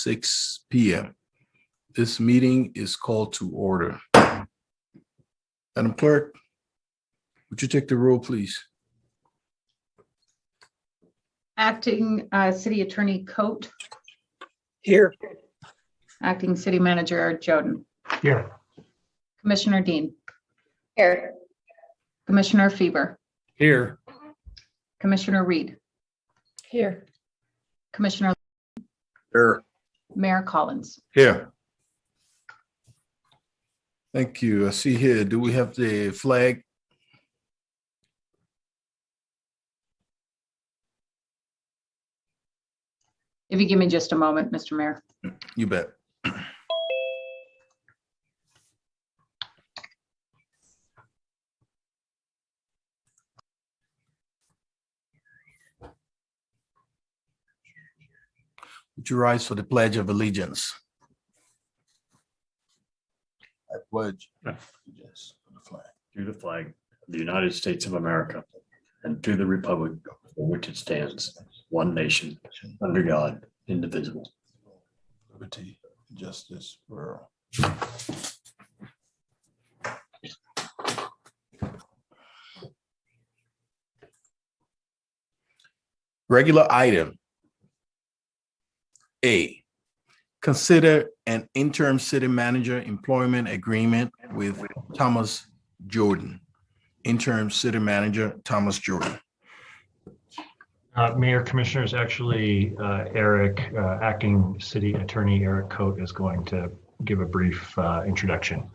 6 p.m. This meeting is called to order. Madam Clerk, would you take the roll, please? Acting City Attorney Coate. Here. Acting City Manager Joden. Here. Commissioner Dean. Here. Commissioner Feber. Here. Commissioner Reed. Here. Commissioner. Here. Mayor Collins. Here. Thank you. I see here, do we have the flag? If you give me just a moment, Mr. Mayor. You bet. Would you rise for the Pledge of Allegiance? I pledge allegiance to the flag. To the flag of the United States of America and to the republic for which it stands, one nation, under God, indivisible. Liberty and justice for all. Regular item A, consider an interim city manager employment agreement with Thomas Jordan. Interim city manager, Thomas Jordan. Mayor, Commissioners, actually, Acting City Attorney Eric Coate is going to give a brief introduction.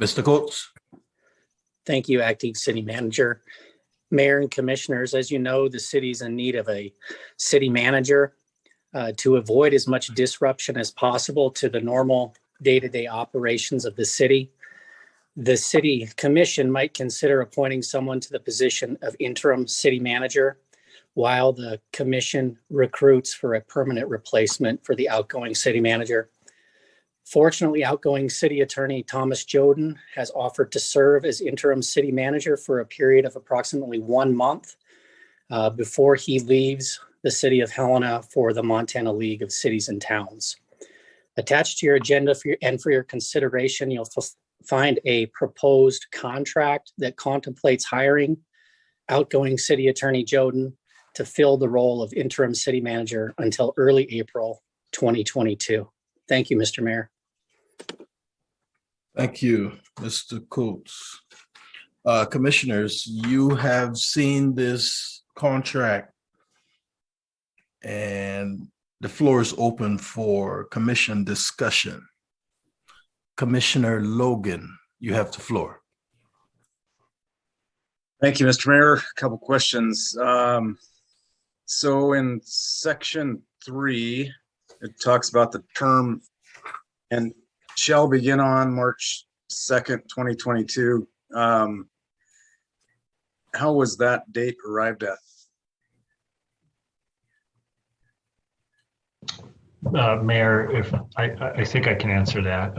Mr. Coates. Thank you, Acting City Manager. Mayor and Commissioners, as you know, the city's in need of a city manager to avoid as much disruption as possible to the normal day-to-day operations of the city. The City Commission might consider appointing someone to the position of interim city manager while the commission recruits for a permanent replacement for the outgoing city manager. Fortunately, outgoing city attorney Thomas Jordan has offered to serve as interim city manager for a period of approximately 1 month before he leaves the city of Helena for the Montana League of Cities and Towns. Attached to your agenda for your consideration, you'll find a proposed contract that contemplates hiring outgoing city attorney Jordan to fill the role of interim city manager until early April 2022. Thank you, Mr. Mayor. Thank you, Mr. Coates. Commissioners, you have seen this contract and the floor is open for commission discussion. Commissioner Logan, you have the floor. Thank you, Mr. Mayor. A couple questions. So in section 3, it talks about the term and shall begin on March 2nd, 2022. How was that date arrived at? Mayor, if I think I can answer that.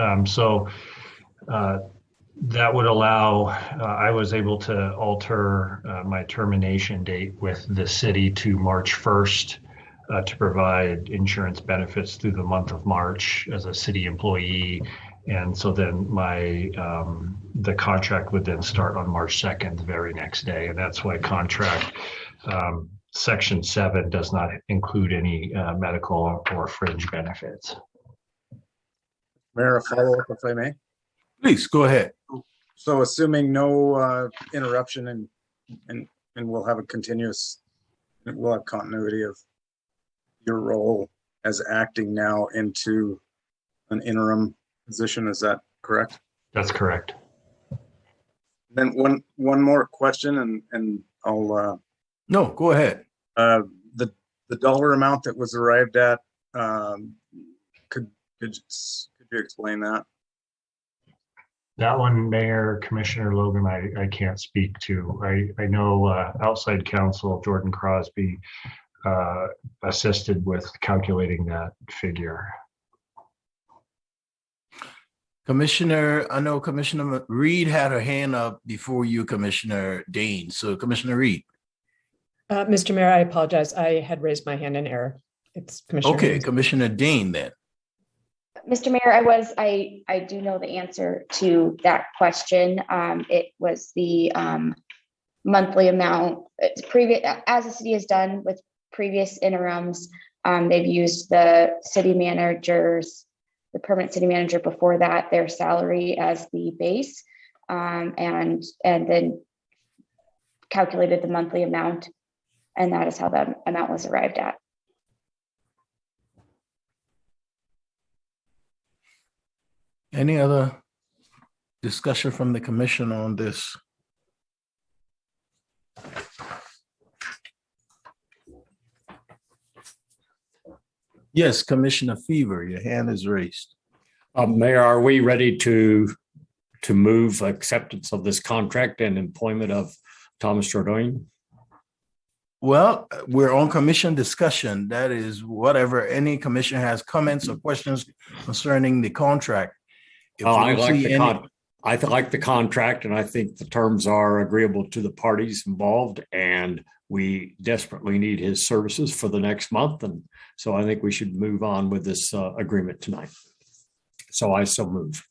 That would allow, I was able to alter my termination date with the city to March 1st to provide insurance benefits through the month of March as a city employee. And so then the contract would then start on March 2nd, the very next day. And that's why contract Section 7 does not include any medical or fringe benefits. Mayor, a follow-up if I may. Please go ahead. So assuming no interruption and we'll have we'll have continuity of your role as acting now into an interim position, is that correct? That's correct. Then one more question and I'll No, go ahead. the dollar amount that was arrived at, could you explain that? That one, Mayor, Commissioner Logan, I can't speak to. I know outside counsel Jordan Crosby assisted with calculating that figure. Commissioner, I know Commissioner Reed had her hand up before you, Commissioner Dean. So Commissioner Reed. Mr. Mayor, I apologize. I had raised my hand in error. It's Commissioner. Okay, Haynes. Commissioner Dean then. Mr. Mayor, I do know the answer to that question. It was the monthly amount. It's previous, as the city has done with previous interims. They've used the permanent city manager before that, their salary as the base, and then calculated the monthly amount, and that is how that amount was arrived at. Any other discussion from the commission on this? Yes, Commissioner Fever, your hand is raised. Mayor, are we ready to move acceptance of this contract and employment of Thomas Jordan? Well, we're on commission discussion. That is whatever any commission has comments or questions concerning the contract. If we I don't like see the any- I like the contract, and I think the terms are agreeable to the parties involved, and we desperately need his services for the next month. And so I think we should move on with this agreement tonight. So I so move.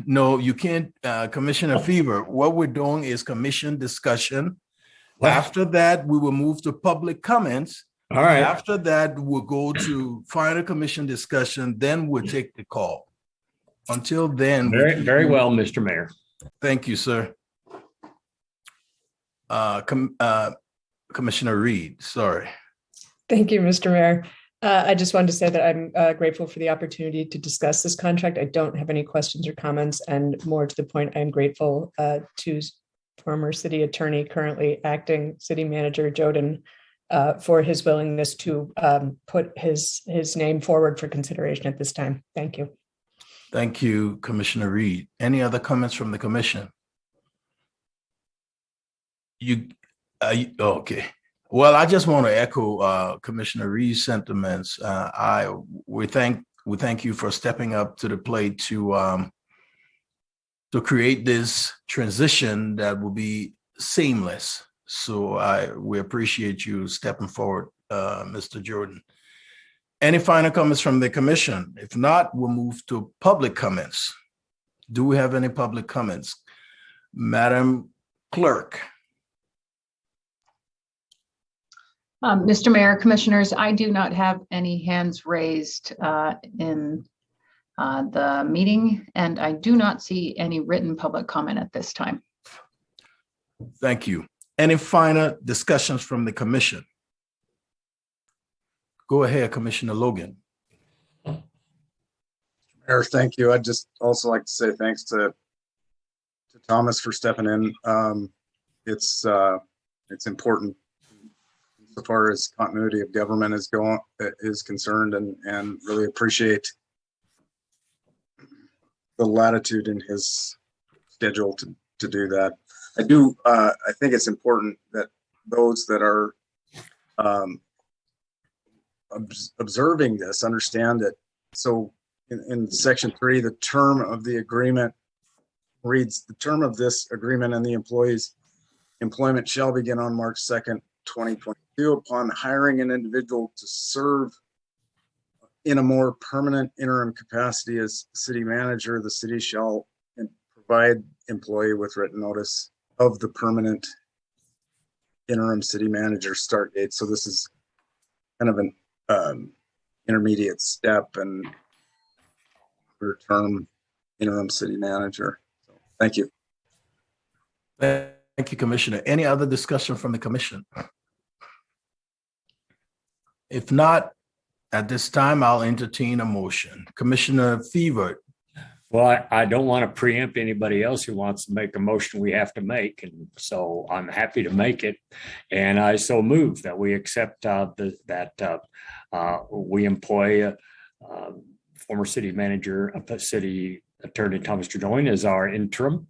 No, you can't, Commissioner Fever. What we're doing is commission discussion. Well, After that, we will move to public comments. all right. After that, we'll go to final commission discussion, then we'll take the call. Until then. Very, very well, Mr. Mayor. Thank you, sir. Commissioner Reed, sorry. Thank you, Mr. Mayor. I just wanted to say that I'm grateful for the opportunity to discuss this contract. I don't have any questions or comments, and more to the point, I'm grateful to former city attorney, currently acting city manager Joden, for his willingness to put his name forward for consideration at this time. Thank you. Thank you, Commissioner Reed. Any other comments from the commission? Okay. Well, I just want to echo Commissioner Reed's sentiments. We thank you for stepping up to the plate to create this transition that will be seamless. So we appreciate you stepping forward, Mr. Jordan. Any final comments from the commission? If not, we'll move to public comments. Do we have any public comments? Madam Clerk. Mr. Mayor, Commissioners, I do not have any hands raised in the meeting, and I do not see any written public comment at this time. Thank you. Any final discussions from the commission? Go ahead, Commissioner Logan. Mayor, thank you. I'd just also like to say thanks to Thomas for stepping in. It's important so far as continuity of government is concerned, and really appreciate the latitude in his schedule to do that. I think it's important that those that are observing this understand that. So in section 3, the term of the agreement reads, the term of this agreement and the employee's employment shall begin on March 2nd, 2022. Upon hiring an individual to serve in a more permanent interim capacity as city manager, the city shall provide employee with written notice of the permanent interim city manager start date. So this is kind of an intermediate step and term interim city manager. So, thank you. Thank you, Commissioner. Any other discussion from the commission? If not, at this time, I'll entertain a motion. Commissioner Fever. Well, I don't want to preempt anybody else who wants to make a motion we have to make. And so I'm happy to make it. And I so move that we accept that we employ former city manager, city attorney Thomas Jordan as our interim.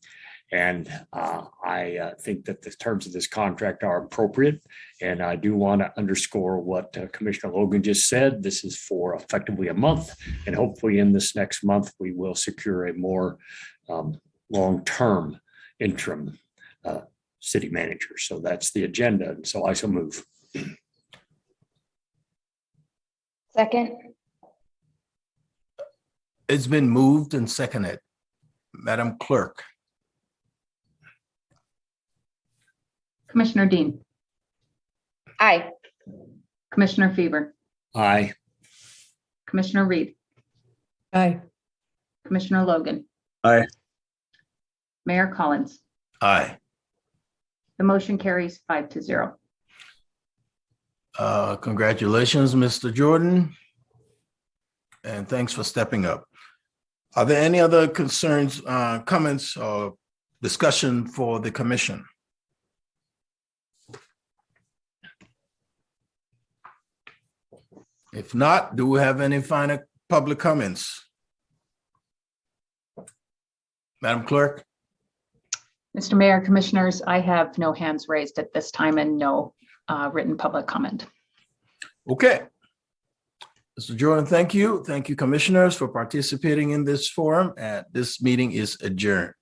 And I think that the terms of this contract are appropriate. And I do want to underscore what Commissioner Logan just said. This is for effectively a month. And hopefully in this next month, we will secure a more long-term interim city manager. So that's the agenda. And so I shall move. Second, It's been moved and seconded. Madam Clerk. Commissioner Dean, aye. Commissioner Fever, Aye. Commissioner Reed, Aye. Commissioner Logan. Aye. Mayor Collins. Aye. The motion carries 5-0. Congratulations, Mr. Jordan. And thanks for stepping up. Are there any other concerns, comments, or discussion for the commission? If not, do we have any final public comments? Madam Clerk? Mr. Mayor, Commissioners, I have no hands raised at this time and no written public comment. Okay. Mr. Jordan, thank you. Thank you, commissioners, for participating in this forum. This meeting is adjourned.